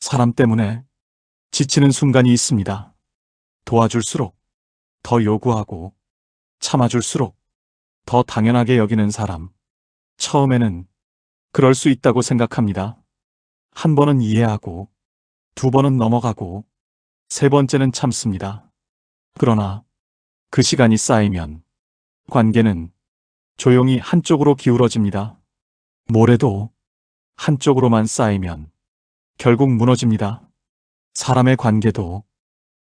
사람 때문에 지치는 순간이 있습니다. 도와줄수록 더 요구하고 참아줄수록 더 당연하게 여기는 사람. 처음에는 그럴 수 있다고 생각합니다. 한 번은 이해하고, 두 번은 넘어가고, 세 번째는 참습니다. 그러나 그 시간이 쌓이면 관계는 조용히 한쪽으로 기울어집니다. 모래도 한쪽으로만 쌓이면 결국 무너집니다. 사람의 관계도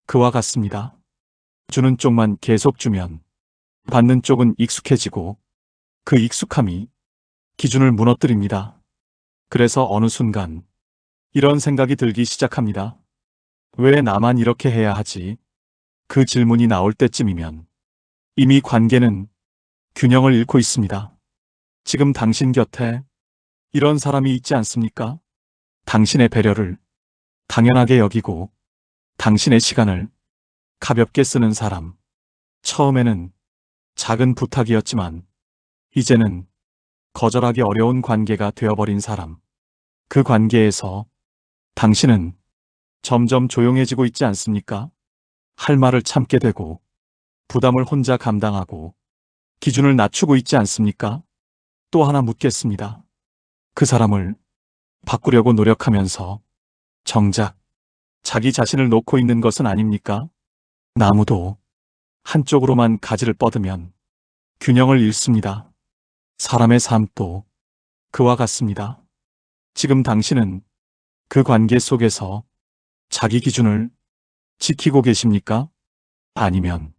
그와 같습니다. 주는 쪽만 계속 주면 받는 쪽은 익숙해지고 그 익숙함이 기준을 무너뜨립니다. 그래서 어느 순간 이런 생각이 들기 시작합니다. 왜 나만 이렇게 해야 하지? 그 질문이 나올 때쯤이면 이미 관계는 균형을 잃고 있습니다. 지금 당신 곁에 이런 사람이 있지 않습니까? 당신의 배려를 당연하게 여기고 당신의 시간을 가볍게 쓰는 사람. 처음에는 작은 부탁이었지만 이제는 거절하기 어려운 관계가 되어버린 사람. 그 관계에서 당신은 점점 조용해지고 있지 않습니까? 할 말을 참게 되고 부담을 혼자 감당하고 기준을 낮추고 있지 않습니까? 또 하나 묻겠습니다. 그 사람을 바꾸려고 노력하면서 정작 자기 자신을 놓고 있는 것은 아닙니까? 나무도 한쪽으로만 가지를 뻗으면 균형을 잃습니다. 사람의 삶도 그와 같습니다. 지금 당신은 그 관계 속에서 자기 기준을 지키고 계십니까? 아니면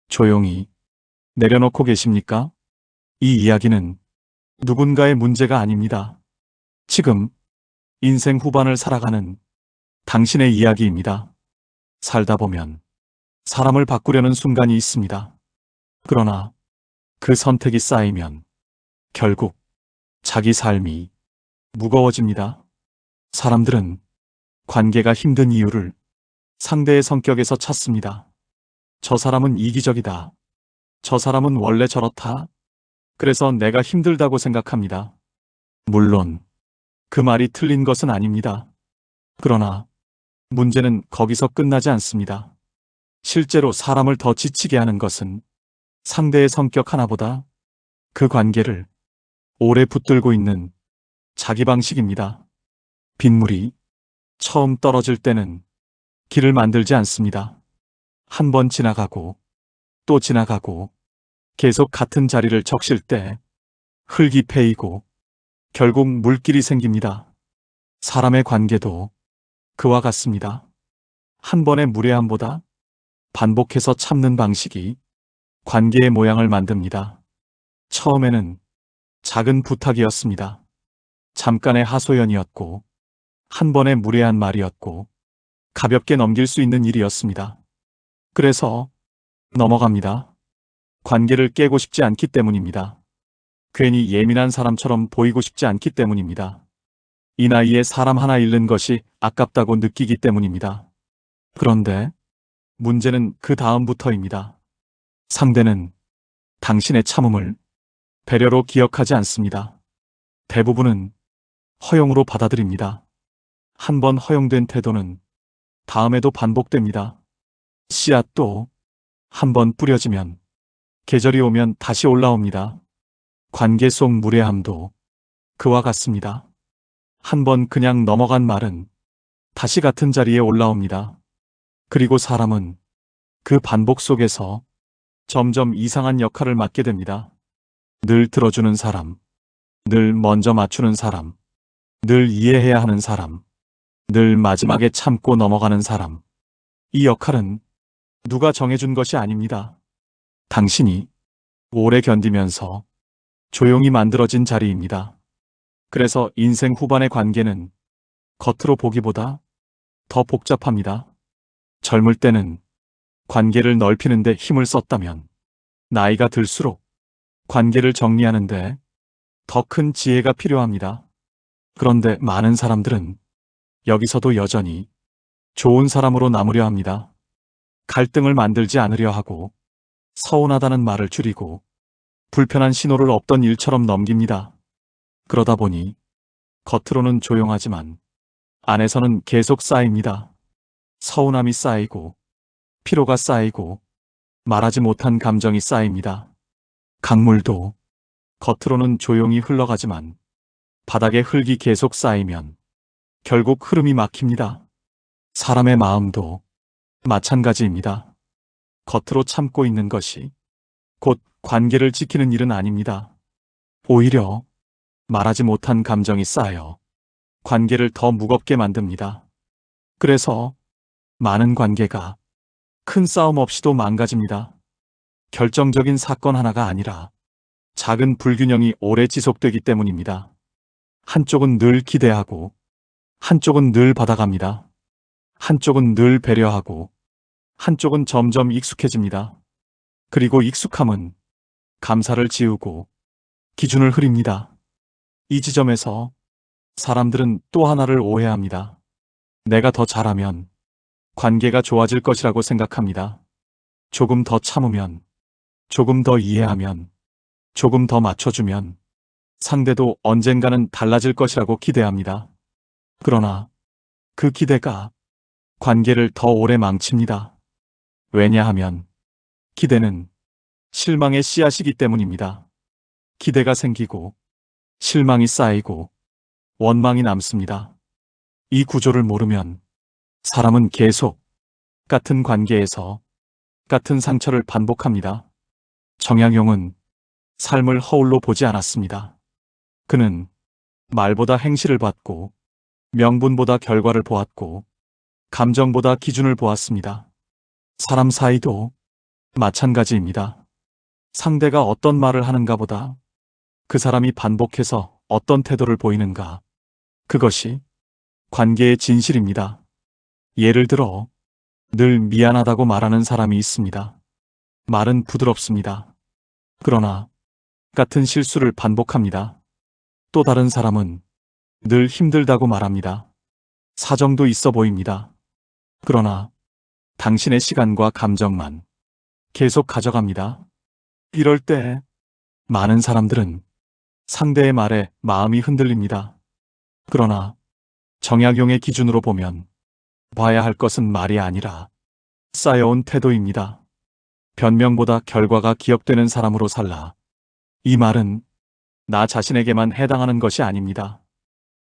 조용히 내려놓고 계십니까? 이 이야기는 누군가의 문제가 아닙니다. 지금 인생 후반을 살아가는 당신의 이야기입니다. 살다 보면 사람을 바꾸려는 순간이 있습니다. 그러나 그 선택이 쌓이면 결국 자기 삶이 무거워집니다. 사람들은 관계가 힘든 이유를 상대의 성격에서 찾습니다. 저 사람은 이기적이다. 저 사람은 원래 저렇다. 그래서 내가 힘들다고 생각합니다. 물론 그 말이 틀린 것은 아닙니다. 그러나 문제는 거기서 끝나지 않습니다. 실제로 사람을 더 지치게 하는 것은 상대의 성격 하나보다 그 관계를 오래 붙들고 있는 자기 방식입니다. 빗물이 처음 떨어질 때는 길을 만들지 않습니다. 한 번 지나가고 또 지나가고 계속 같은 자리를 적실 때 흙이 패이고 결국 물길이 생깁니다. 사람의 관계도 그와 같습니다. 한 번의 무례함보다 반복해서 참는 방식이 관계의 모양을 만듭니다. 처음에는 작은 부탁이었습니다. 잠깐의 하소연이었고 한 번의 무례한 말이었고 가볍게 넘길 수 있는 일이었습니다. 그래서 넘어갑니다. 관계를 깨고 싶지 않기 때문입니다. 괜히 예민한 사람처럼 보이고 싶지 않기 때문입니다. 이 나이에 사람 하나 잃는 것이 아깝다고 느끼기 때문입니다. 그런데 문제는 그 다음부터입니다. 상대는 당신의 참음을 배려로 기억하지 않습니다. 대부분은 허용으로 받아들입니다. 한 번 허용된 태도는 다음에도 반복됩니다. 씨앗도 한 번 뿌려지면 계절이 오면 다시 올라옵니다. 관계 속 무례함도 그와 같습니다. 한 번 그냥 넘어간 말은 다시 같은 자리에 올라옵니다. 그리고 사람은 그 반복 속에서 점점 이상한 역할을 맡게 됩니다. 늘 들어주는 사람, 늘 먼저 맞추는 사람, 늘 이해해야 하는 사람, 늘 마지막에 참고 넘어가는 사람. 이 역할은 누가 정해준 것이 아닙니다. 당신이 오래 견디면서 조용히 만들어진 자리입니다. 그래서 인생 후반의 관계는 겉으로 보기보다 더 복잡합니다. 젊을 때는 관계를 넓히는데 힘을 썼다면 나이가 들수록 관계를 정리하는데 더 큰 지혜가 필요합니다. 그런데 많은 사람들은 여기서도 여전히 좋은 사람으로 남으려 합니다. 갈등을 만들지 않으려 하고 서운하다는 말을 줄이고 불편한 신호를 없던 일처럼 넘깁니다. 그러다 보니 겉으로는 조용하지만 안에서는 계속 쌓입니다. 서운함이 쌓이고, 피로가 쌓이고, 말하지 못한 감정이 쌓입니다. 강물도 겉으로는 조용히 흘러가지만 바닥에 흙이 계속 쌓이면 결국 흐름이 막힙니다. 사람의 마음도 마찬가지입니다. 겉으로 참고 있는 것이 곧 관계를 지키는 일은 아닙니다. 오히려 말하지 못한 감정이 쌓여 관계를 더 무겁게 만듭니다. 그래서 많은 관계가 큰 싸움 없이도 망가집니다. 결정적인 사건 하나가 아니라 작은 불균형이 오래 지속되기 때문입니다. 한쪽은 늘 기대하고, 한쪽은 늘 받아갑니다. 한쪽은 늘 배려하고, 한쪽은 점점 익숙해집니다. 그리고 익숙함은 감사를 지우고 기준을 흐립니다. 이 지점에서 사람들은 또 하나를 오해합니다. 내가 더 잘하면 관계가 좋아질 것이라고 생각합니다. 조금 더 참으면, 조금 더 이해하면, 조금 더 맞춰주면 상대도 언젠가는 달라질 것이라고 기대합니다. 그러나 그 기대가 관계를 더 오래 망칩니다. 왜냐하면 기대는 실망의 씨앗이기 때문입니다. 기대가 생기고 실망이 쌓이고 원망이 남습니다. 이 구조를 모르면 사람은 계속 같은 관계에서 같은 상처를 반복합니다. 정약용은 삶을 허울로 보지 않았습니다. 그는 말보다 행실을 봤고, 명분보다 결과를 보았고, 감정보다 기준을 보았습니다. 사람 사이도 마찬가지입니다. 상대가 어떤 말을 하는가보다 그 사람이 반복해서 어떤 태도를 보이는가, 그것이 관계의 진실입니다. 예를 들어 늘 미안하다고 말하는 사람이 있습니다. 말은 부드럽습니다. 그러나 같은 실수를 반복합니다. 또 다른 사람은 늘 힘들다고 말합니다. 사정도 있어 보입니다. 그러나 당신의 시간과 감정만 계속 가져갑니다. 이럴 때 많은 사람들은 상대의 말에 마음이 흔들립니다. 그러나 정약용의 기준으로 보면 봐야 할 것은 말이 아니라 쌓여온 태도입니다. 변명보다 결과가 기억되는 사람으로 살라. 이 말은 나 자신에게만 해당하는 것이 아닙니다.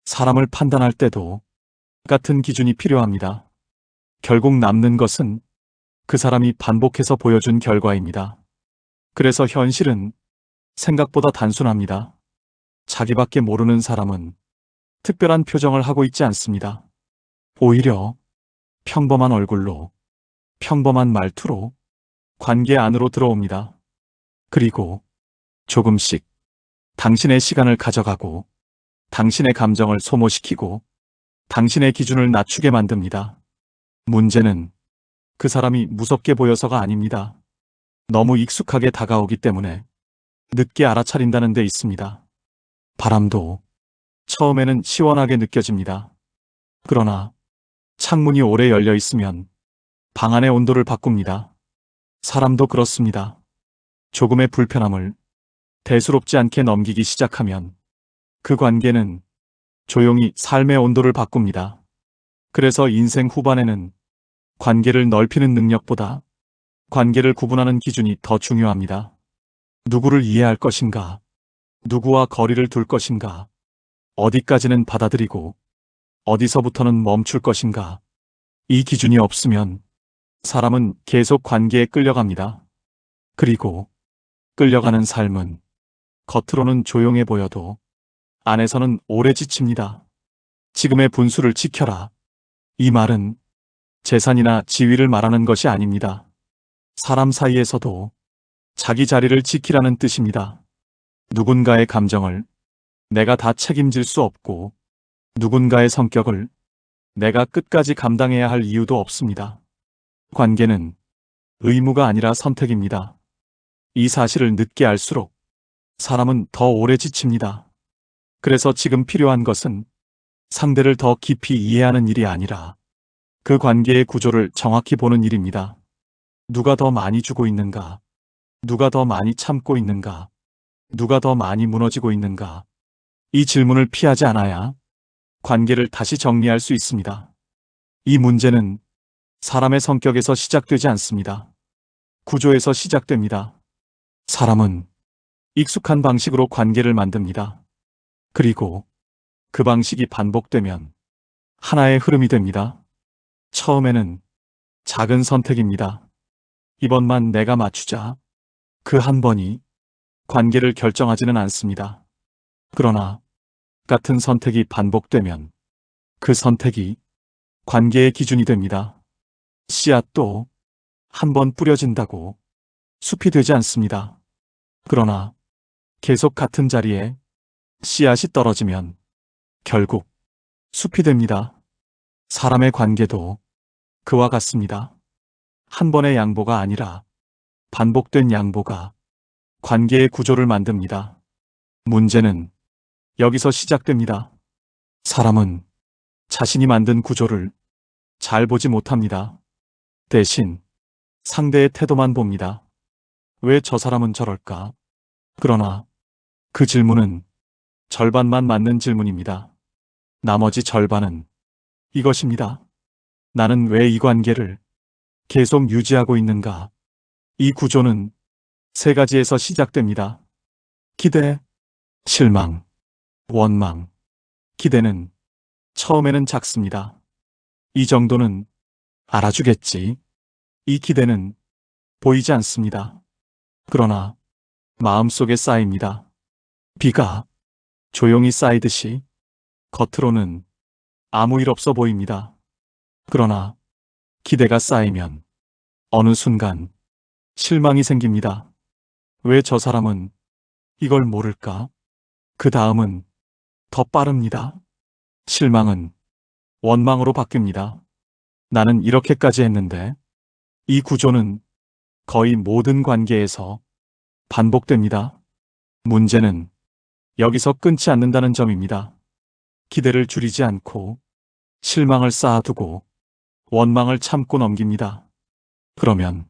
사람을 판단할 때도 같은 기준이 필요합니다. 결국 남는 것은 그 사람이 반복해서 보여준 결과입니다. 그래서 현실은 생각보다 단순합니다. 자기밖에 모르는 사람은 특별한 표정을 하고 있지 않습니다. 오히려 평범한 얼굴로, 평범한 말투로 관계 안으로 들어옵니다. 그리고 조금씩 당신의 시간을 가져가고, 당신의 감정을 소모시키고, 당신의 기준을 낮추게 만듭니다. 문제는 그 사람이 무섭게 보여서가 아닙니다. 너무 익숙하게 다가오기 때문에 늦게 알아차린다는 데 있습니다. 바람도 처음에는 시원하게 느껴집니다. 그러나 창문이 오래 열려 있으면 방 안의 온도를 바꿉니다. 사람도 그렇습니다. 조금의 불편함을 대수롭지 않게 넘기기 시작하면 그 관계는 조용히 삶의 온도를 바꿉니다. 그래서 인생 후반에는 관계를 넓히는 능력보다 관계를 구분하는 기준이 더 중요합니다. 누구를 이해할 것인가? 누구와 거리를 둘 것인가? 어디까지는 받아들이고 어디서부터는 멈출 것인가? 이 기준이 없으면 사람은 계속 관계에 끌려갑니다. 그리고 끌려가는 삶은 겉으로는 조용해 보여도 안에서는 오래 지칩니다. 지금의 분수를 지켜라. 이 말은 재산이나 지위를 말하는 것이 아닙니다. 사람 사이에서도 자기 자리를 지키라는 뜻입니다. 누군가의 감정을 내가 다 책임질 수 없고, 누군가의 성격을 내가 끝까지 감당해야 할 이유도 없습니다. 관계는 의무가 아니라 선택입니다. 이 사실을 늦게 알수록 사람은 더 오래 지칩니다. 그래서 지금 필요한 것은 상대를 더 깊이 이해하는 일이 아니라 그 관계의 구조를 정확히 보는 일입니다. 누가 더 많이 주고 있는가? 누가 더 많이 참고 있는가? 누가 더 많이 무너지고 있는가? 이 질문을 피하지 않아야 관계를 다시 정리할 수 있습니다. 이 문제는 사람의 성격에서 시작되지 않습니다. 구조에서 시작됩니다. 사람은 익숙한 방식으로 관계를 만듭니다. 그리고 그 방식이 반복되면 하나의 흐름이 됩니다. 처음에는 작은 선택입니다. 이번만 내가 맞추자. 그 한 번이 관계를 결정하지는 않습니다. 그러나 같은 선택이 반복되면 그 선택이 관계의 기준이 됩니다. 씨앗도 한 번 뿌려진다고 숲이 되지 않습니다. 그러나 계속 같은 자리에 씨앗이 떨어지면 결국 숲이 됩니다. 사람의 관계도 그와 같습니다. 한 번의 양보가 아니라 반복된 양보가 관계의 구조를 만듭니다. 문제는 여기서 시작됩니다. 사람은 자신이 만든 구조를 잘 보지 못합니다. 대신 상대의 태도만 봅니다. 왜 저 사람은 저럴까? 그러나 그 질문은 절반만 맞는 질문입니다. 나머지 절반은 이것입니다. 나는 왜 이 관계를 계속 유지하고 있는가? 이 구조는 세 가지에서 시작됩니다. 기대, 실망, 원망. 기대는 처음에는 작습니다. 이 정도는 알아주겠지. 이 기대는 보이지 않습니다. 그러나 마음속에 쌓입니다. 비가 조용히 쌓이듯이 겉으로는 아무 일 없어 보입니다. 그러나 기대가 쌓이면 어느 순간 실망이 생깁니다. 왜 저 사람은 이걸 모를까? 그 다음은 더 빠릅니다. 실망은 원망으로 바뀝니다. 나는 이렇게까지 했는데. 이 구조는 거의 모든 관계에서 반복됩니다. 문제는 여기서 끊지 않는다는 점입니다. 기대를 줄이지 않고 실망을 쌓아두고 원망을 참고 넘깁니다. 그러면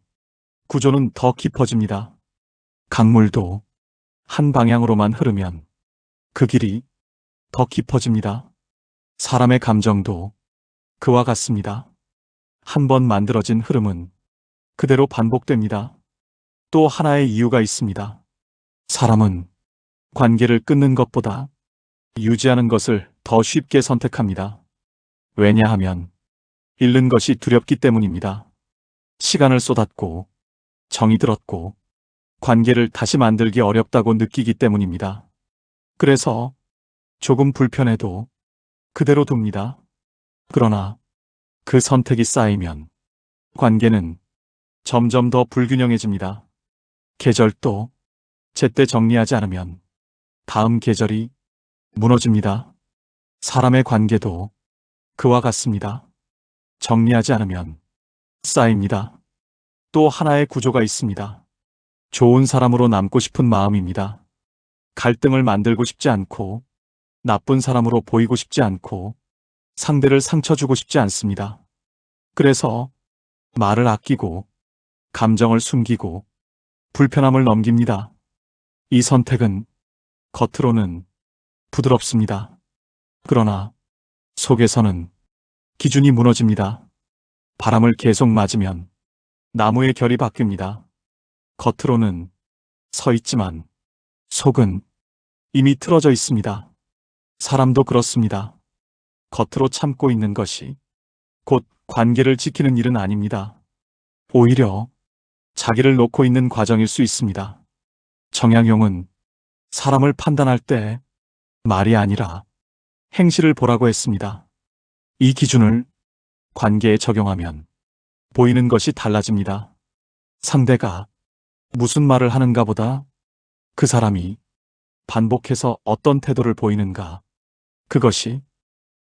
구조는 더 깊어집니다. 강물도 한 방향으로만 흐르면 그 길이 더 깊어집니다. 사람의 감정도 그와 같습니다. 한 번 만들어진 흐름은 그대로 반복됩니다. 또 하나의 이유가 있습니다. 사람은 관계를 끊는 것보다 유지하는 것을 더 쉽게 선택합니다. 왜냐하면 잃는 것이 두렵기 때문입니다. 시간을 쏟았고 정이 들었고 관계를 다시 만들기 어렵다고 느끼기 때문입니다. 그래서 조금 불편해도 그대로 둡니다. 그러나 그 선택이 쌓이면 관계는 점점 더 불균형해집니다. 계절도 제때 정리하지 않으면 다음 계절이 무너집니다. 사람의 관계도 그와 같습니다. 정리하지 않으면 쌓입니다. 또 하나의 구조가 있습니다. 좋은 사람으로 남고 싶은 마음입니다. 갈등을 만들고 싶지 않고 나쁜 사람으로 보이고 싶지 않고 상대를 상처 주고 싶지 않습니다. 그래서 말을 아끼고 감정을 숨기고 불편함을 넘깁니다. 이 선택은 겉으로는 부드럽습니다. 그러나 속에서는 기준이 무너집니다. 바람을 계속 맞으면 나무의 결이 바뀝니다. 겉으로는 서 있지만 속은 이미 틀어져 있습니다. 사람도 그렇습니다. 겉으로 참고 있는 것이 곧 관계를 지키는 일은 아닙니다. 오히려 자기를 놓고 있는 과정일 수 있습니다. 정약용은 사람을 판단할 때 말이 아니라 행실을 보라고 했습니다. 이 기준을 관계에 적용하면 보이는 것이 달라집니다. 상대가 무슨 말을 하는가 보다 그 사람이 반복해서 어떤 태도를 보이는가, 그것이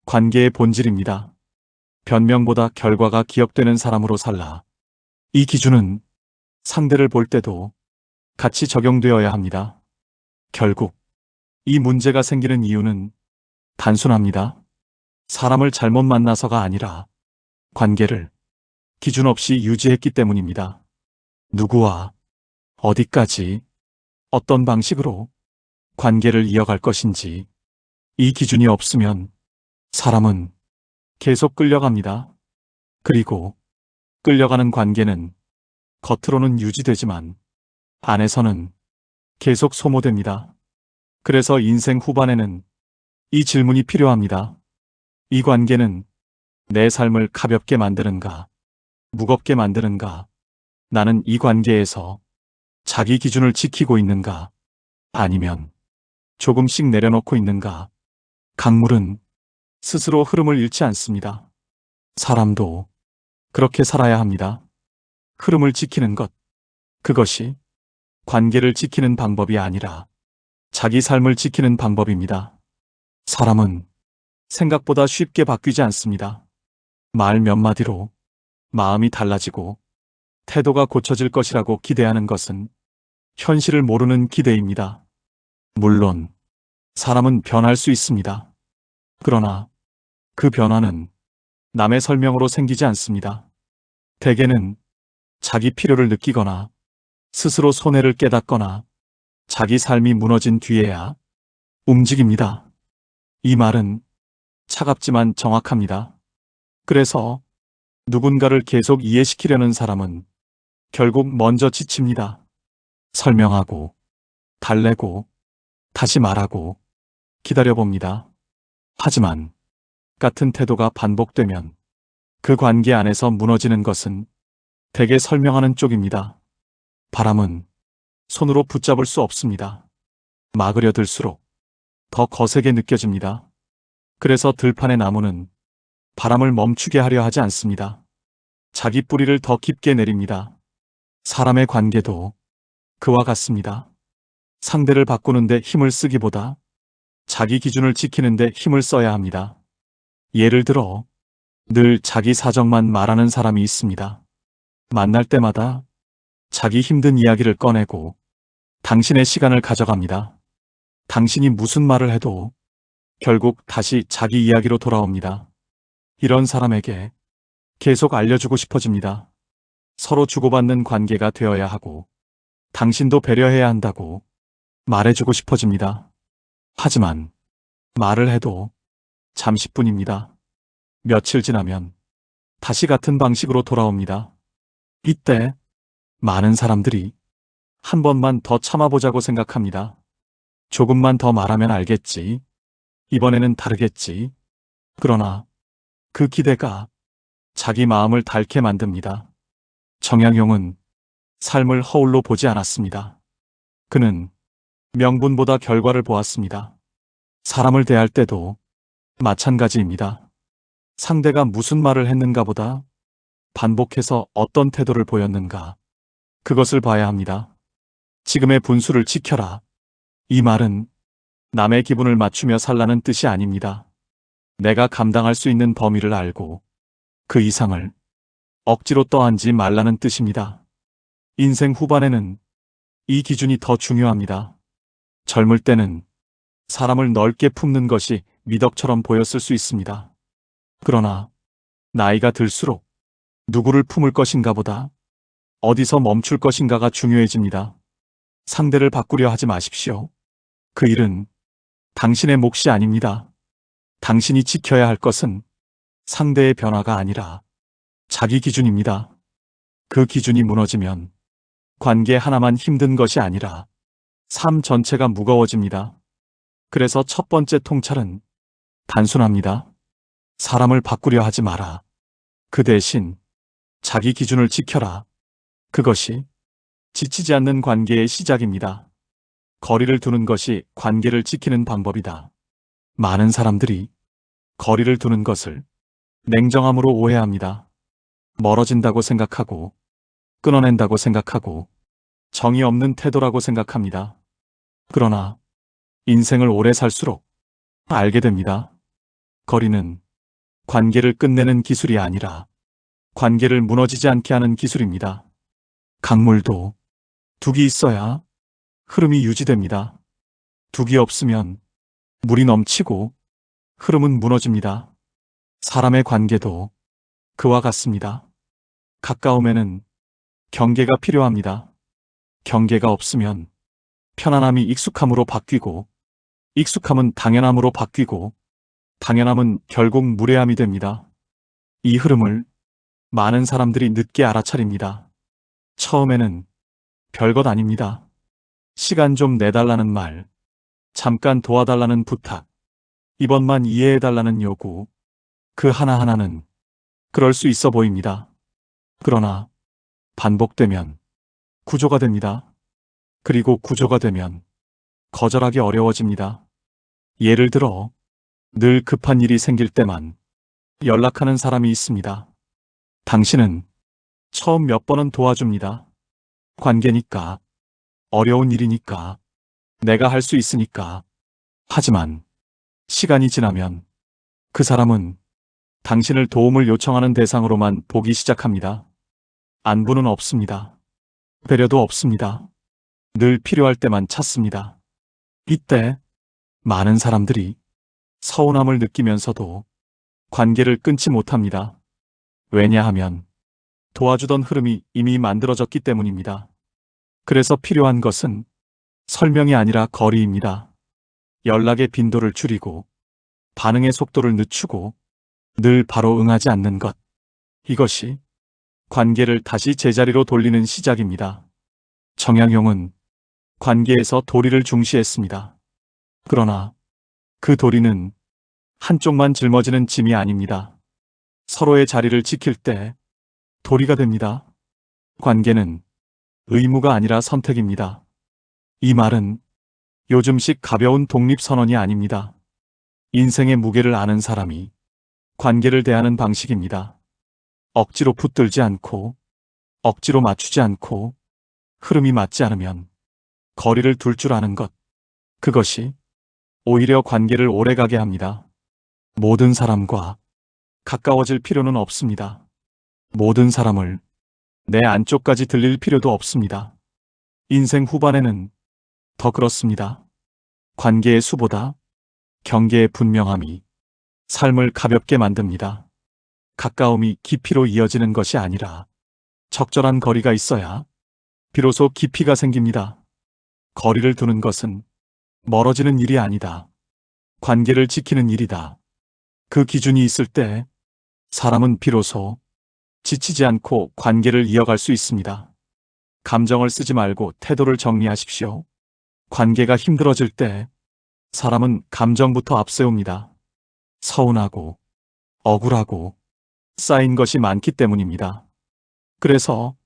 관계의 본질입니다. 변명보다 결과가 기억되는 사람으로 살라. 이 기준은 상대를 볼 때도 같이 적용되어야 합니다. 결국 이 문제가 생기는 이유는 단순합니다. 사람을 잘못 만나서가 아니라 관계를 기준 없이 유지했기 때문입니다. 누구와 어디까지 어떤 방식으로 관계를 이어갈 것인지 이 기준이 없으면 사람은 계속 끌려갑니다. 그리고 끌려가는 관계는 겉으로는 유지되지만 안에서는 계속 소모됩니다. 그래서 인생 후반에는 이 질문이 필요합니다. 이 관계는 내 삶을 가볍게 만드는가, 무겁게 만드는가? 나는 이 관계에서 자기 기준을 지키고 있는가? 아니면 조금씩 내려놓고 있는가? 강물은 스스로 흐름을 잃지 않습니다. 사람도 그렇게 살아야 합니다. 흐름을 지키는 것, 그것이 관계를 지키는 방법이 아니라 자기 삶을 지키는 방법입니다. 사람은 생각보다 쉽게 바뀌지 않습니다. 말 몇 마디로 마음이 달라지고 태도가 고쳐질 것이라고 기대하는 것은 현실을 모르는 기대입니다. 물론 사람은 변할 수 있습니다. 그러나 그 변화는 남의 설명으로 생기지 않습니다. 대개는 자기 필요를 느끼거나 스스로 손해를 깨닫거나 자기 삶이 무너진 뒤에야 움직입니다. 이 말은 차갑지만 정확합니다. 그래서 누군가를 계속 이해시키려는 사람은 결국 먼저 지칩니다. 설명하고, 달래고, 다시 말하고, 기다려봅니다. 하지만 같은 태도가 반복되면 그 관계 안에서 무너지는 것은 대개 설명하는 쪽입니다. 바람은 손으로 붙잡을 수 없습니다. 막으려 들수록 더 거세게 느껴집니다. 그래서 들판의 나무는 바람을 멈추게 하려 하지 않습니다. 자기 뿌리를 더 깊게 내립니다. 사람의 관계도 그와 같습니다. 상대를 바꾸는데 힘을 쓰기보다 자기 기준을 지키는데 힘을 써야 합니다. 예를 들어 늘 자기 사정만 말하는 사람이 있습니다. 만날 때마다 자기 힘든 이야기를 꺼내고 당신의 시간을 가져갑니다. 당신이 무슨 말을 해도 결국 다시 자기 이야기로 돌아옵니다. 이런 사람에게 계속 알려주고 싶어집니다. 서로 주고받는 관계가 되어야 하고 당신도 배려해야 한다고 말해주고 싶어집니다. 하지만 말을 해도 잠시뿐입니다. 며칠 지나면 다시 같은 방식으로 돌아옵니다. 이때 많은 사람들이 한 번만 더 참아보자고 생각합니다. 조금만 더 말하면 알겠지. 이번에는 다르겠지. 그러나 그 기대가 자기 마음을 닳게 만듭니다. 정약용은 삶을 허울로 보지 않았습니다. 그는 명분보다 결과를 보았습니다. 사람을 대할 때도 마찬가지입니다. 상대가 무슨 말을 했는가보다 반복해서 어떤 태도를 보였는가, 그것을 봐야 합니다. 지금의 분수를 지켜라. 이 말은 남의 기분을 맞추며 살라는 뜻이 아닙니다. 내가 감당할 수 있는 범위를 알고 그 이상을 억지로 떠안지 말라는 뜻입니다. 인생 후반에는 이 기준이 더 중요합니다. 젊을 때는 사람을 넓게 품는 것이 미덕처럼 보였을 수 있습니다. 그러나 나이가 들수록 누구를 품을 것인가 보다 어디서 멈출 것인가가 중요해집니다. 상대를 바꾸려 하지 마십시오. 그 일은 당신의 몫이 아닙니다. 당신이 지켜야 할 것은 상대의 변화가 아니라 자기 기준입니다. 그 기준이 무너지면 관계 하나만 힘든 것이 아니라 삶 전체가 무거워집니다. 그래서 첫 번째 통찰은 단순합니다. 사람을 바꾸려 하지 마라. 그 대신 자기 기준을 지켜라. 그것이 지치지 않는 관계의 시작입니다. 거리를 두는 것이 관계를 지키는 방법이다. 많은 사람들이 거리를 두는 것을 냉정함으로 오해합니다. 멀어진다고 생각하고 끊어낸다고 생각하고 정이 없는 태도라고 생각합니다. 그러나 인생을 오래 살수록 알게 됩니다. 거리는 관계를 끝내는 기술이 아니라 관계를 무너지지 않게 하는 기술입니다. 강물도 둑이 있어야 흐름이 유지됩니다. 둑이 없으면 물이 넘치고 흐름은 무너집니다. 사람의 관계도 그와 같습니다. 가까움에는 경계가 필요합니다. 경계가 없으면 편안함이 익숙함으로 바뀌고 익숙함은 당연함으로 바뀌고 당연함은 결국 무례함이 됩니다. 이 흐름을 많은 사람들이 늦게 알아차립니다. 처음에는 별것 아닙니다. 시간 좀 내달라는 말, 잠깐 도와달라는 부탁, 이번만 이해해달라는 요구, 그 하나하나는 그럴 수 있어 보입니다. 그러나 반복되면 구조가 됩니다. 그리고 구조가 되면 거절하기 어려워집니다. 예를 들어 늘 급한 일이 생길 때만 연락하는 사람이 있습니다. 당신은 처음 몇 번은 도와줍니다. 관계니까, 어려운 일이니까, 내가 할 수 있으니까. 하지만 시간이 지나면 그 사람은 당신을 도움을 요청하는 대상으로만 보기 시작합니다. 안부는 없습니다. 배려도 없습니다. 늘 필요할 때만 찾습니다. 이때 많은 사람들이 서운함을 느끼면서도 관계를 끊지 못합니다. 왜냐하면 도와주던 흐름이 이미 만들어졌기 때문입니다. 그래서 필요한 것은 설명이 아니라 거리입니다. 연락의 빈도를 줄이고 반응의 속도를 늦추고 늘 바로 응하지 않는 것. 이것이 관계를 다시 제자리로 돌리는 시작입니다. 정약용은 관계에서 도리를 중시했습니다. 그러나 그 도리는 한쪽만 짊어지는 짐이 아닙니다. 서로의 자리를 지킬 때 도리가 됩니다. 관계는 의무가 아니라 선택입니다. 이 말은 요즘식 가벼운 독립선언이 아닙니다. 인생의 무게를 아는 사람이 관계를 대하는 방식입니다. 억지로 붙들지 않고, 억지로 맞추지 않고, 흐름이 맞지 않으면 거리를 둘 줄 아는 것. 그것이 오히려 관계를 오래가게 합니다. 모든 사람과 가까워질 필요는 없습니다. 모든 사람을 내 안쪽까지 들릴 필요도 없습니다. 인생 후반에는 더 그렇습니다. 관계의 수보다 경계의 분명함이 삶을 가볍게 만듭니다. 가까움이 깊이로 이어지는 것이 아니라 적절한 거리가 있어야 비로소 깊이가 생깁니다. 거리를 두는 것은 멀어지는 일이 아니다. 관계를 지키는 일이다. 그 기준이 있을 때 사람은 비로소 지치지 않고 관계를 이어갈 수 있습니다. 감정을 쓰지 말고 태도를 정리하십시오. 관계가 힘들어질 때 사람은 감정부터 앞세웁니다. 서운하고 억울하고 쌓인 것이 많기 때문입니다. 그래서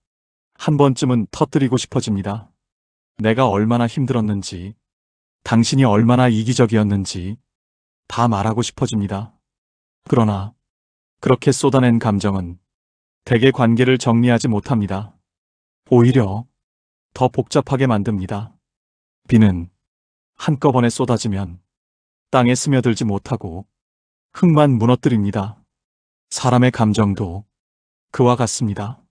한 번쯤은 터뜨리고 싶어집니다. 내가 얼마나 힘들었는지, 당신이 얼마나 이기적이었는지 다 말하고 싶어집니다. 그러나 그렇게 쏟아낸 감정은 대개 관계를 정리하지 못합니다. 오히려 더 복잡하게 만듭니다. 비는 한꺼번에 쏟아지면 땅에 스며들지 못하고 흙만 무너뜨립니다. 사람의 감정도 그와 같습니다.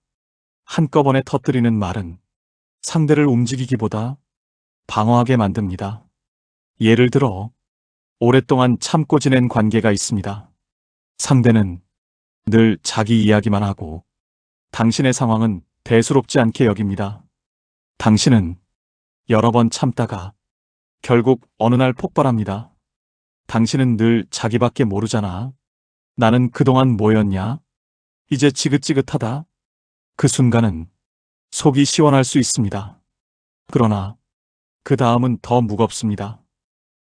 한꺼번에 터뜨리는 말은 상대를 움직이기보다 방어하게 만듭니다. 예를 들어 오랫동안 참고 지낸 관계가 있습니다. 상대는 늘 자기 이야기만 하고 당신의 상황은 대수롭지 않게 여깁니다. 당신은 여러 번 참다가 결국 어느 날 폭발합니다. 당신은 늘 자기밖에 모르잖아. 나는 그동안 뭐였냐? 이제 지긋지긋하다. 그 순간은 속이 시원할 수 있습니다. 그러나 그 다음은 더 무겁습니다.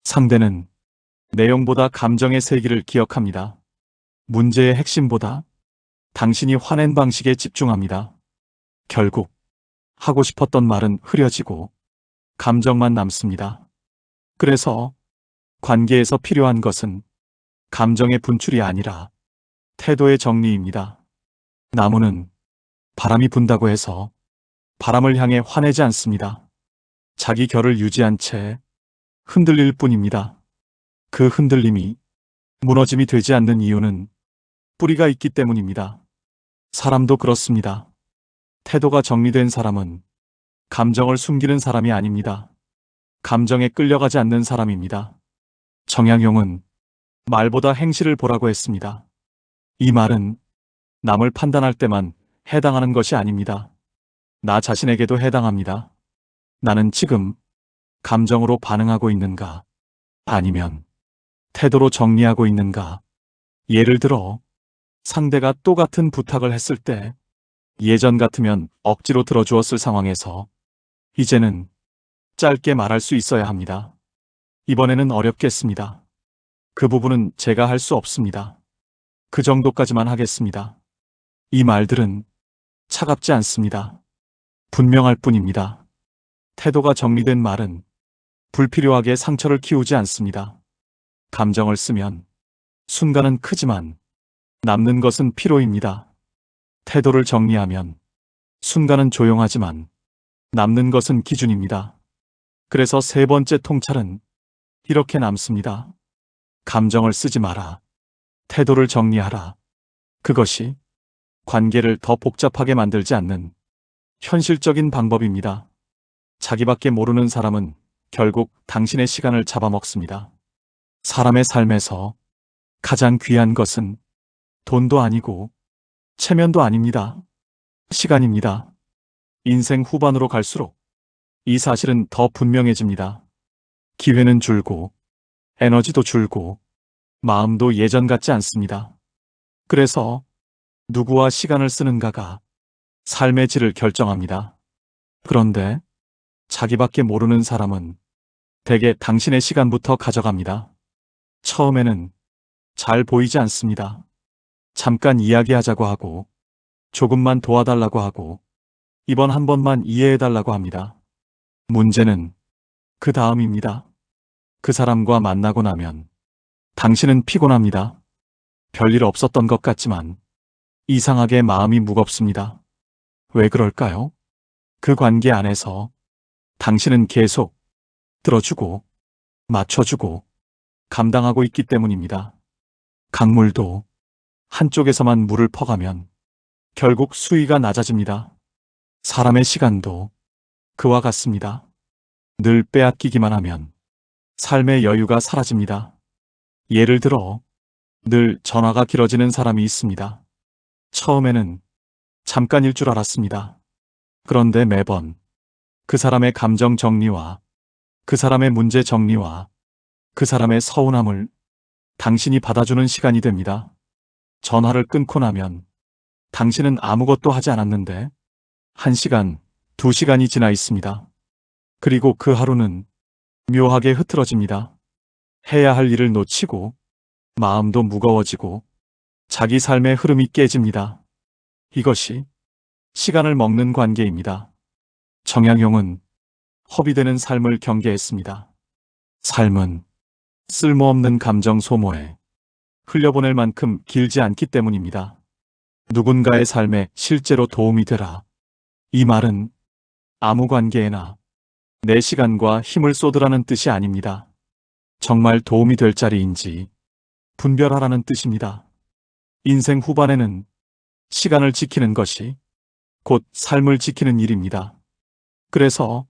상대는 내용보다 감정의 세기를 기억합니다. 문제의 핵심보다 당신이 화낸 방식에 집중합니다. 결국 하고 싶었던 말은 흐려지고 감정만 남습니다. 그래서 관계에서 필요한 것은 감정의 분출이 아니라 태도의 정리입니다. 나무는 바람이 분다고 해서 바람을 향해 화내지 않습니다. 자기 결을 유지한 채 흔들릴 뿐입니다. 그 흔들림이 무너짐이 되지 않는 이유는 뿌리가 있기 때문입니다. 사람도 그렇습니다. 태도가 정리된 사람은 감정을 숨기는 사람이 아닙니다. 감정에 끌려가지 않는 사람입니다. 정약용은 말보다 행실을 보라고 했습니다. 이 말은 남을 판단할 때만 해당하는 것이 아닙니다. 나 자신에게도 해당합니다. 나는 지금 감정으로 반응하고 있는가? 아니면 태도로 정리하고 있는가? 예를 들어, 상대가 또 같은 부탁을 했을 때, 예전 같으면 억지로 들어주었을 상황에서, 이제는 짧게 말할 수 있어야 합니다. 이번에는 어렵겠습니다. 그 부분은 제가 할 수 없습니다. 그 정도까지만 하겠습니다. 이 말들은 차갑지 않습니다. 분명할 뿐입니다. 태도가 정리된 말은 불필요하게 상처를 키우지 않습니다. 감정을 쓰면 순간은 크지만 남는 것은 피로입니다. 태도를 정리하면 순간은 조용하지만 남는 것은 기준입니다. 그래서 세 번째 통찰은 이렇게 남습니다. 감정을 쓰지 마라. 태도를 정리하라. 그것이 관계를 더 복잡하게 만들지 않는 현실적인 방법입니다. 자기밖에 모르는 사람은 결국 당신의 시간을 잡아먹습니다. 사람의 삶에서 가장 귀한 것은 돈도 아니고 체면도 아닙니다. 시간입니다. 인생 후반으로 갈수록 이 사실은 더 분명해집니다. 기회는 줄고 에너지도 줄고 마음도 예전 같지 않습니다. 그래서 누구와 시간을 쓰는가가 삶의 질을 결정합니다. 그런데 자기밖에 모르는 사람은 대개 당신의 시간부터 가져갑니다. 처음에는 잘 보이지 않습니다. 잠깐 이야기하자고 하고, 조금만 도와달라고 하고, 이번 한 번만 이해해달라고 합니다. 문제는 그 다음입니다. 그 사람과 만나고 나면 당신은 피곤합니다. 별일 없었던 것 같지만 이상하게 마음이 무겁습니다. 왜 그럴까요? 그 관계 안에서 당신은 계속 들어주고 맞춰주고 감당하고 있기 때문입니다. 강물도 한쪽에서만 물을 퍼가면 결국 수위가 낮아집니다. 사람의 시간도 그와 같습니다. 늘 빼앗기기만 하면 삶의 여유가 사라집니다. 예를 들어 늘 전화가 길어지는 사람이 있습니다. 처음에는 잠깐일 줄 알았습니다. 그런데 매번 그 사람의 감정 정리와 그 사람의 문제 정리와 그 사람의 서운함을 당신이 받아주는 시간이 됩니다. 전화를 끊고 나면 당신은 아무것도 하지 않았는데 1시간, 2시간이 지나 있습니다. 그리고 그 하루는 묘하게 흐트러집니다. 해야 할 일을 놓치고 마음도 무거워지고 자기 삶의 흐름이 깨집니다. 이것이 시간을 먹는 관계입니다. 정약용은 허비되는 삶을 경계했습니다. 삶은 쓸모없는 감정 소모에 흘려보낼 만큼 길지 않기 때문입니다. 누군가의 삶에 실제로 도움이 되라. 이 말은 아무 관계에나 내 시간과 힘을 쏟으라는 뜻이 아닙니다. 정말 도움이 될 자리인지 분별하라는 뜻입니다. 인생 후반에는 시간을 지키는 것이 곧 삶을 지키는 일입니다. 그래서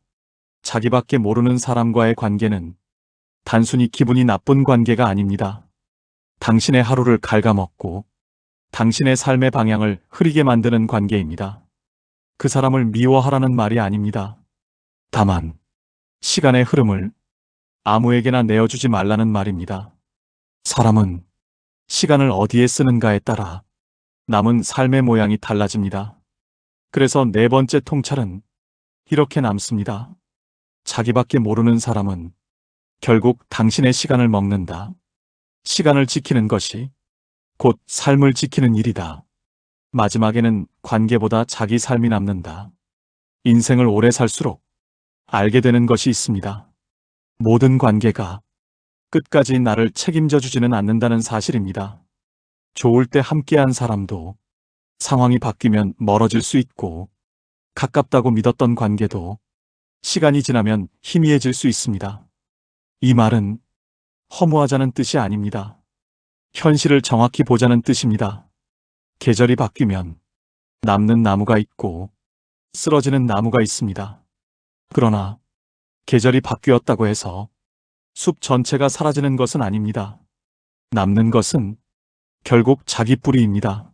자기밖에 모르는 사람과의 관계는 단순히 기분이 나쁜 관계가 아닙니다. 당신의 하루를 갉아먹고 당신의 삶의 방향을 흐리게 만드는 관계입니다. 그 사람을 미워하라는 말이 아닙니다. 다만 시간의 흐름을 아무에게나 내어주지 말라는 말입니다. 사람은 시간을 어디에 쓰는가에 따라 남은 삶의 모양이 달라집니다. 그래서 네 번째 통찰은 이렇게 남습니다. 자기밖에 모르는 사람은 결국 당신의 시간을 먹는다. 시간을 지키는 것이 곧 삶을 지키는 일이다. 마지막에는 관계보다 자기 삶이 남는다. 인생을 오래 살수록 알게 되는 것이 있습니다. 모든 관계가 끝까지 나를 책임져 주지는 않는다는 사실입니다. 좋을 때 함께한 사람도 상황이 바뀌면 멀어질 수 있고 가깝다고 믿었던 관계도 시간이 지나면 희미해질 수 있습니다. 이 말은 허무하자는 뜻이 아닙니다. 현실을 정확히 보자는 뜻입니다. 계절이 바뀌면 남는 나무가 있고 쓰러지는 나무가 있습니다. 그러나 계절이 바뀌었다고 해서 숲 전체가 사라지는 것은 아닙니다. 남는 것은 결국 자기 뿌리입니다.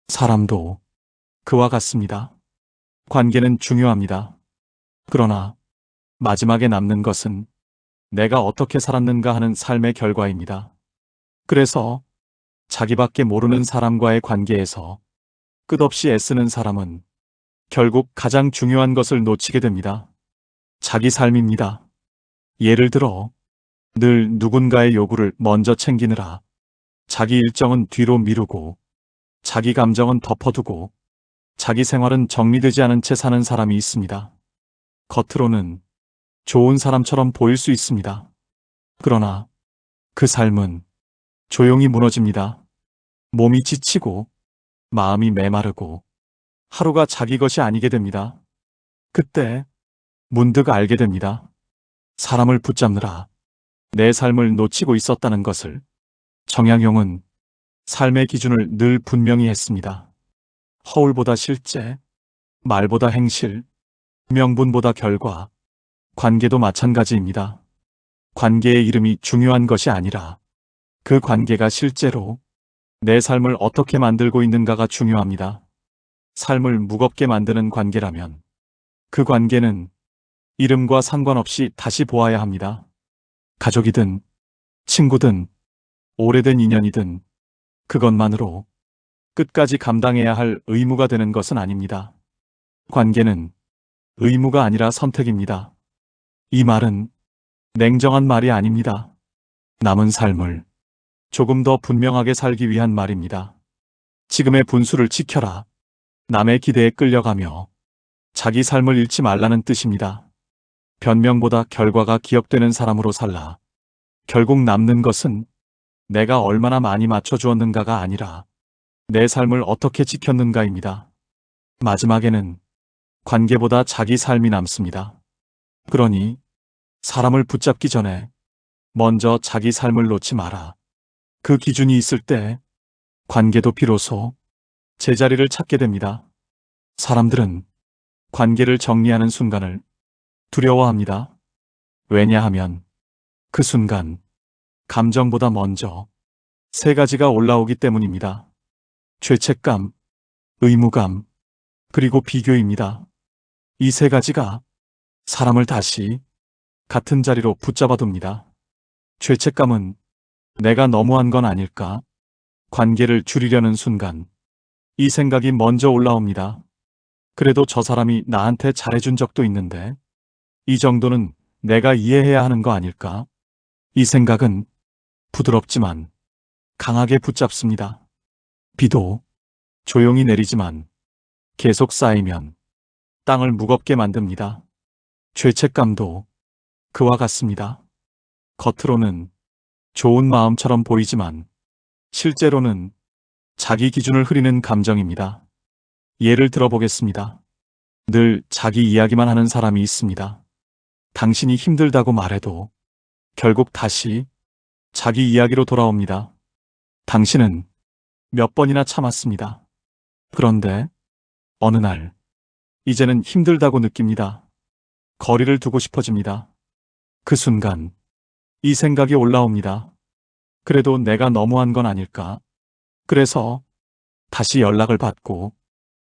사람도 그와 같습니다. 관계는 중요합니다. 그러나 마지막에 남는 것은 내가 어떻게 살았는가 하는 삶의 결과입니다. 그래서 자기밖에 모르는 사람과의 관계에서 끝없이 애쓰는 사람은 결국 가장 중요한 것을 놓치게 됩니다. 자기 삶입니다. 예를 들어 늘 누군가의 요구를 먼저 챙기느라 자기 일정은 뒤로 미루고 자기 감정은 덮어두고 자기 생활은 정리되지 않은 채 사는 사람이 있습니다. 겉으로는 좋은 사람처럼 보일 수 있습니다. 그러나 그 삶은 조용히 무너집니다. 몸이 지치고 마음이 메마르고 하루가 자기 것이 아니게 됩니다. 그때 문득 알게 됩니다. 사람을 붙잡느라 내 삶을 놓치고 있었다는 것을. 정약용은 삶의 기준을 늘 분명히 했습니다. 허울보다 실제, 말보다 행실, 명분보다 결과, 관계도 마찬가지입니다. 관계의 이름이 중요한 것이 아니라 그 관계가 실제로 내 삶을 어떻게 만들고 있는가가 중요합니다. 삶을 무겁게 만드는 관계라면 그 관계는 이름과 상관없이 다시 보아야 합니다. 가족이든 친구든 오래된 인연이든 그것만으로 끝까지 감당해야 할 의무가 되는 것은 아닙니다. 관계는 의무가 아니라 선택입니다. 이 말은 냉정한 말이 아닙니다. 남은 삶을 조금 더 분명하게 살기 위한 말입니다. 지금의 분수를 지켜라. 남의 기대에 끌려가며 자기 삶을 잃지 말라는 뜻입니다. 변명보다 결과가 기억되는 사람으로 살라. 결국 남는 것은 내가 얼마나 많이 맞춰주었는가가 아니라 내 삶을 어떻게 지켰는가입니다. 마지막에는 관계보다 자기 삶이 남습니다. 그러니 사람을 붙잡기 전에 먼저 자기 삶을 놓지 마라. 그 기준이 있을 때 관계도 비로소 제자리를 찾게 됩니다. 사람들은 관계를 정리하는 순간을 두려워합니다. 왜냐하면 그 순간 감정보다 먼저 세 가지가 올라오기 때문입니다. 죄책감, 의무감, 그리고 비교입니다. 이 세 가지가 사람을 다시 같은 자리로 붙잡아 둡니다. 죄책감은 내가 너무한 건 아닐까? 관계를 줄이려는 순간 이 생각이 먼저 올라옵니다. 그래도 저 사람이 나한테 잘해준 적도 있는데 이 정도는 내가 이해해야 하는 거 아닐까? 이 생각은 부드럽지만 강하게 붙잡습니다. 비도 조용히 내리지만 계속 쌓이면 땅을 무겁게 만듭니다. 죄책감도 그와 같습니다. 겉으로는 좋은 마음처럼 보이지만 실제로는 자기 기준을 흐리는 감정입니다. 예를 들어보겠습니다. 늘 자기 이야기만 하는 사람이 있습니다. 당신이 힘들다고 말해도 결국 다시 자기 이야기로 돌아옵니다. 당신은 몇 번이나 참았습니다. 그런데 어느 날 이제는 힘들다고 느낍니다. 거리를 두고 싶어집니다. 그 순간 이 생각이 올라옵니다. 그래도 내가 너무한 건 아닐까? 그래서 다시 연락을 받고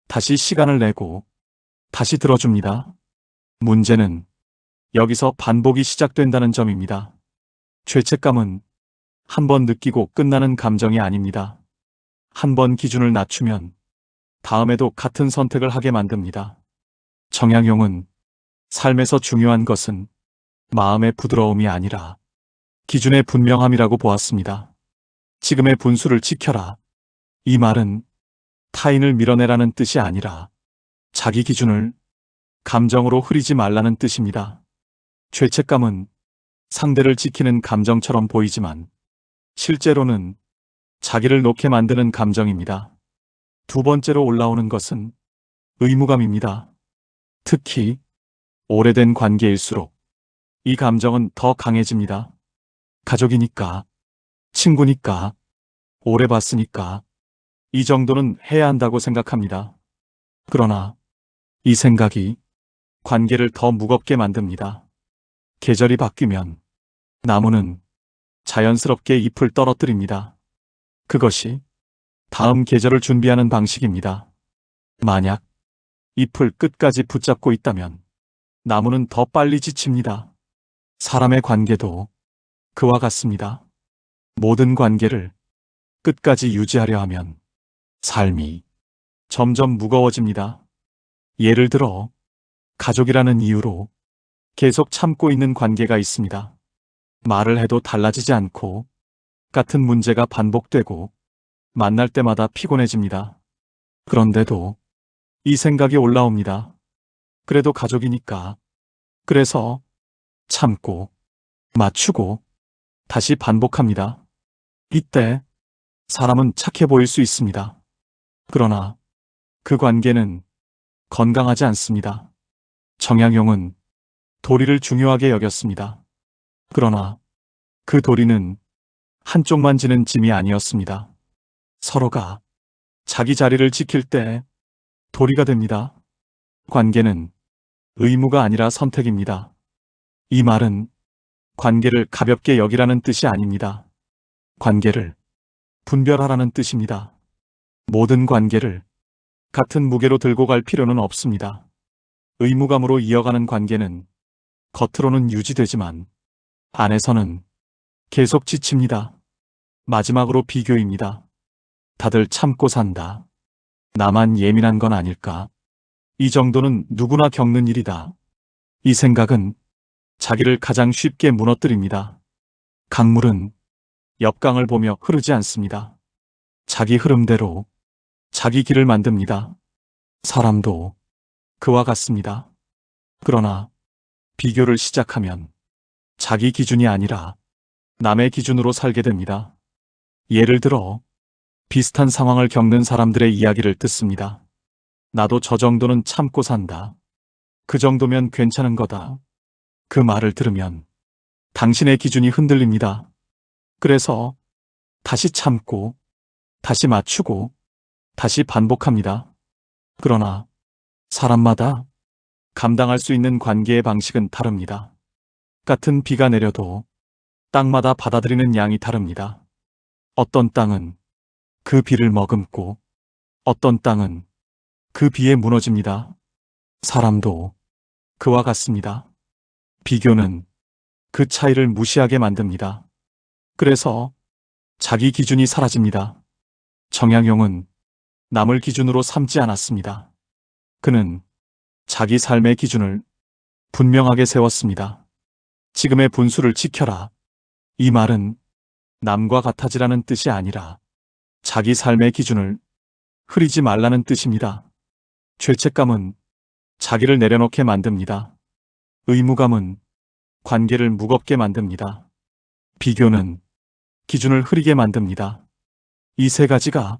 다시 시간을 내고 다시 들어줍니다. 문제는 여기서 반복이 시작된다는 점입니다. 죄책감은 한 번 느끼고 끝나는 감정이 아닙니다. 한 번 기준을 낮추면 다음에도 같은 선택을 하게 만듭니다. 정약용은 삶에서 중요한 것은 마음의 부드러움이 아니라 기준의 분명함이라고 보았습니다. 지금의 분수를 지켜라. 이 말은 타인을 밀어내라는 뜻이 아니라 자기 기준을 감정으로 흐리지 말라는 뜻입니다. 죄책감은 상대를 지키는 감정처럼 보이지만 실제로는 자기를 놓게 만드는 감정입니다. 두 번째로 올라오는 것은 의무감입니다. 특히 오래된 관계일수록 이 감정은 더 강해집니다. 가족이니까, 친구니까, 오래 봤으니까 이 정도는 해야 한다고 생각합니다. 그러나 이 생각이 관계를 더 무겁게 만듭니다. 계절이 바뀌면 나무는 자연스럽게 잎을 떨어뜨립니다. 그것이 다음 계절을 준비하는 방식입니다. 만약 잎을 끝까지 붙잡고 있다면 나무는 더 빨리 지칩니다. 사람의 관계도 그와 같습니다. 모든 관계를 끝까지 유지하려 하면 삶이 점점 무거워집니다. 예를 들어, 가족이라는 이유로 계속 참고 있는 관계가 있습니다. 말을 해도 달라지지 않고 같은 문제가 반복되고 만날 때마다 피곤해집니다. 그런데도 이 생각이 올라옵니다. 그래도 가족이니까. 그래서 참고, 맞추고, 다시 반복합니다. 이때 사람은 착해 보일 수 있습니다. 그러나 그 관계는 건강하지 않습니다. 정약용은 도리를 중요하게 여겼습니다. 그러나 그 도리는 한쪽만 지는 짐이 아니었습니다. 서로가 자기 자리를 지킬 때 도리가 됩니다. 관계는 의무가 아니라 선택입니다. 이 말은 관계를 가볍게 여기라는 뜻이 아닙니다. 관계를 분별하라는 뜻입니다. 모든 관계를 같은 무게로 들고 갈 필요는 없습니다. 의무감으로 이어가는 관계는 겉으로는 유지되지만 안에서는 계속 지칩니다. 마지막으로 비교입니다. 다들 참고 산다. 나만 예민한 건 아닐까? 이 정도는 누구나 겪는 일이다. 이 생각은 자기를 가장 쉽게 무너뜨립니다. 강물은 옆강을 보며 흐르지 않습니다. 자기 흐름대로 자기 길을 만듭니다. 사람도 그와 같습니다. 그러나 비교를 시작하면 자기 기준이 아니라 남의 기준으로 살게 됩니다. 예를 들어 비슷한 상황을 겪는 사람들의 이야기를 듣습니다. 나도 저 정도는 참고 산다. 그 정도면 괜찮은 거다. 그 말을 들으면 당신의 기준이 흔들립니다. 그래서 다시 참고, 다시 맞추고, 다시 반복합니다. 그러나 사람마다 감당할 수 있는 관계의 방식은 다릅니다. 같은 비가 내려도 땅마다 받아들이는 양이 다릅니다. 어떤 땅은 그 비를 머금고 어떤 땅은 그 비에 무너집니다. 사람도 그와 같습니다. 비교는 그 차이를 무시하게 만듭니다. 그래서 자기 기준이 사라집니다. 정약용은 남을 기준으로 삼지 않았습니다. 그는 자기 삶의 기준을 분명하게 세웠습니다. 지금의 분수를 지켜라. 이 말은 남과 같아지라는 뜻이 아니라 자기 삶의 기준을 흐리지 말라는 뜻입니다. 죄책감은 자기를 내려놓게 만듭니다. 의무감은 관계를 무겁게 만듭니다. 비교는 기준을 흐리게 만듭니다. 이 세 가지가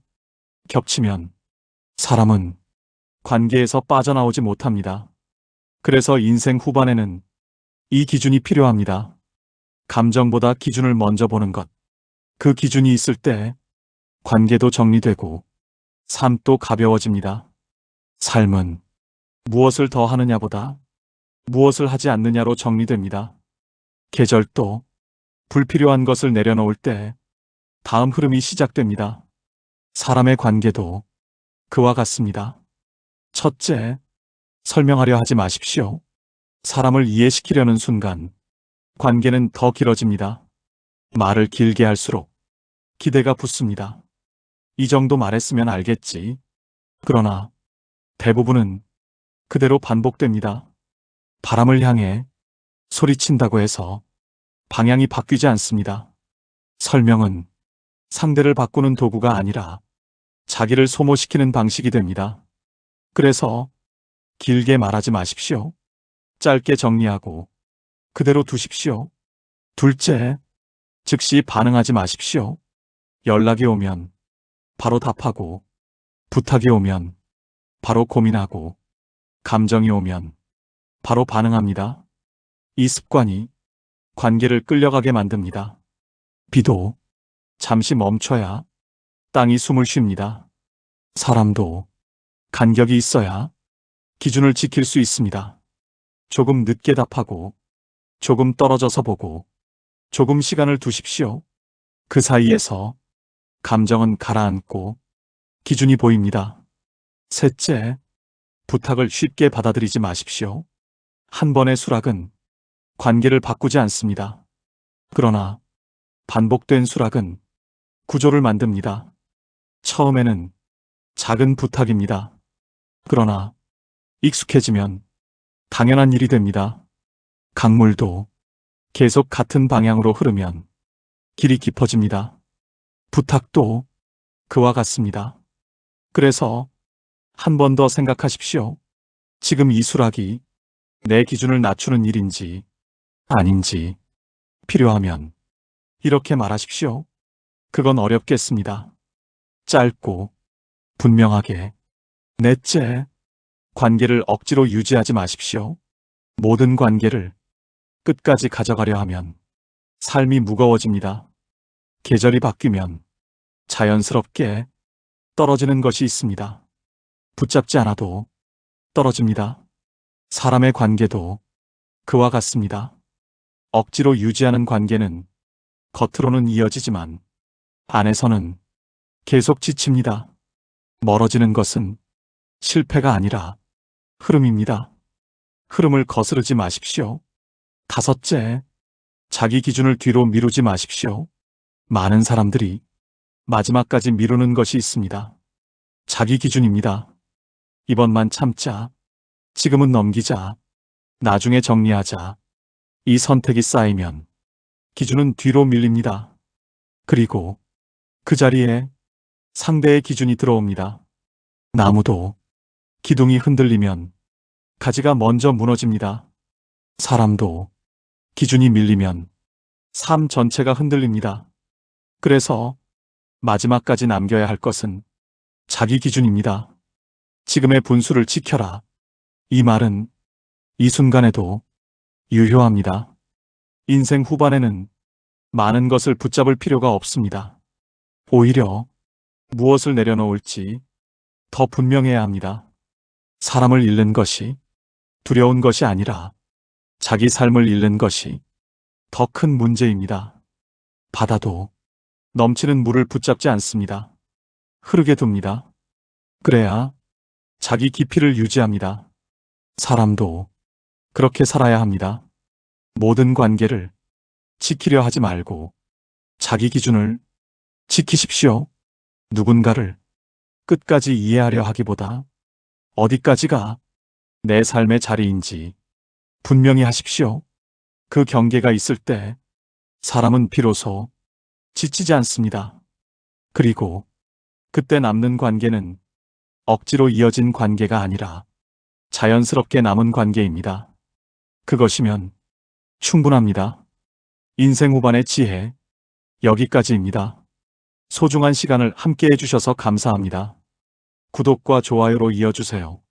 겹치면 사람은 관계에서 빠져나오지 못합니다. 그래서 인생 후반에는 이 기준이 필요합니다. 감정보다 기준을 먼저 보는 것. 그 기준이 있을 때 관계도 정리되고 삶도 가벼워집니다. 삶은 무엇을 더 하느냐보다 무엇을 하지 않느냐로 정리됩니다. 계절도 불필요한 것을 내려놓을 때 다음 흐름이 시작됩니다. 사람의 관계도 그와 같습니다. 첫째, 설명하려 하지 마십시오. 사람을 이해시키려는 순간 관계는 더 길어집니다. 말을 길게 할수록 기대가 붙습니다. 이 정도 말했으면 알겠지. 그러나 대부분은 그대로 반복됩니다. 바람을 향해 소리친다고 해서 방향이 바뀌지 않습니다. 설명은 상대를 바꾸는 도구가 아니라 자기를 소모시키는 방식이 됩니다. 그래서 길게 말하지 마십시오. 짧게 정리하고 그대로 두십시오. 둘째, 즉시 반응하지 마십시오. 연락이 오면 바로 답하고, 부탁이 오면 바로 고민하고, 감정이 오면 바로 반응합니다. 이 습관이 관계를 끌려가게 만듭니다. 비도 잠시 멈춰야 땅이 숨을 쉽니다. 사람도 간격이 있어야 기준을 지킬 수 있습니다. 조금 늦게 답하고, 조금 떨어져서 보고, 조금 시간을 두십시오. 그 사이에서 감정은 가라앉고 기준이 보입니다. 셋째, 부탁을 쉽게 받아들이지 마십시오. 한 번의 수락은 관계를 바꾸지 않습니다. 그러나 반복된 수락은 구조를 만듭니다. 처음에는 작은 부탁입니다. 그러나 익숙해지면 당연한 일이 됩니다. 강물도 계속 같은 방향으로 흐르면 길이 깊어집니다. 부탁도 그와 같습니다. 그래서 한 번 더 생각하십시오. 지금 이 수락이 내 기준을 낮추는 일인지 아닌지 필요하면 이렇게 말하십시오. 그건 어렵겠습니다. 짧고 분명하게. 넷째, 관계를 억지로 유지하지 마십시오. 모든 관계를 끝까지 가져가려 하면 삶이 무거워집니다. 계절이 바뀌면 자연스럽게 떨어지는 것이 있습니다. 붙잡지 않아도 떨어집니다. 사람의 관계도 그와 같습니다. 억지로 유지하는 관계는 겉으로는 이어지지만 안에서는 계속 지칩니다. 멀어지는 것은 실패가 아니라 흐름입니다. 흐름을 거스르지 마십시오. 다섯째, 자기 기준을 뒤로 미루지 마십시오. 많은 사람들이 마지막까지 미루는 것이 있습니다. 자기 기준입니다. 이번만 참자. 지금은 넘기자. 나중에 정리하자. 이 선택이 쌓이면 기준은 뒤로 밀립니다. 그리고 그 자리에 상대의 기준이 들어옵니다. 나무도 기둥이 흔들리면 가지가 먼저 무너집니다. 사람도 기준이 밀리면 삶 전체가 흔들립니다. 그래서 마지막까지 남겨야 할 것은 자기 기준입니다. 지금의 분수를 지켜라. 이 말은 이 순간에도 유효합니다. 인생 후반에는 많은 것을 붙잡을 필요가 없습니다. 오히려 무엇을 내려놓을지 더 분명해야 합니다. 사람을 잃는 것이 두려운 것이 아니라 자기 삶을 잃는 것이 더 큰 문제입니다. 바다도 넘치는 물을 붙잡지 않습니다. 흐르게 둡니다. 그래야 자기 깊이를 유지합니다. 사람도 그렇게 살아야 합니다. 모든 관계를 지키려 하지 말고 자기 기준을 지키십시오. 누군가를 끝까지 이해하려 하기보다 어디까지가 내 삶의 자리인지 분명히 하십시오. 그 경계가 있을 때 사람은 비로소 지치지 않습니다. 그리고 그때 남는 관계는 억지로 이어진 관계가 아니라 자연스럽게 남은 관계입니다. 그것이면 충분합니다. 인생 후반의 지혜, 여기까지입니다. 소중한 시간을 함께 해주셔서 감사합니다. 구독과 좋아요로 이어주세요.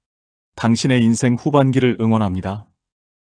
당신의 인생 후반기를 응원합니다.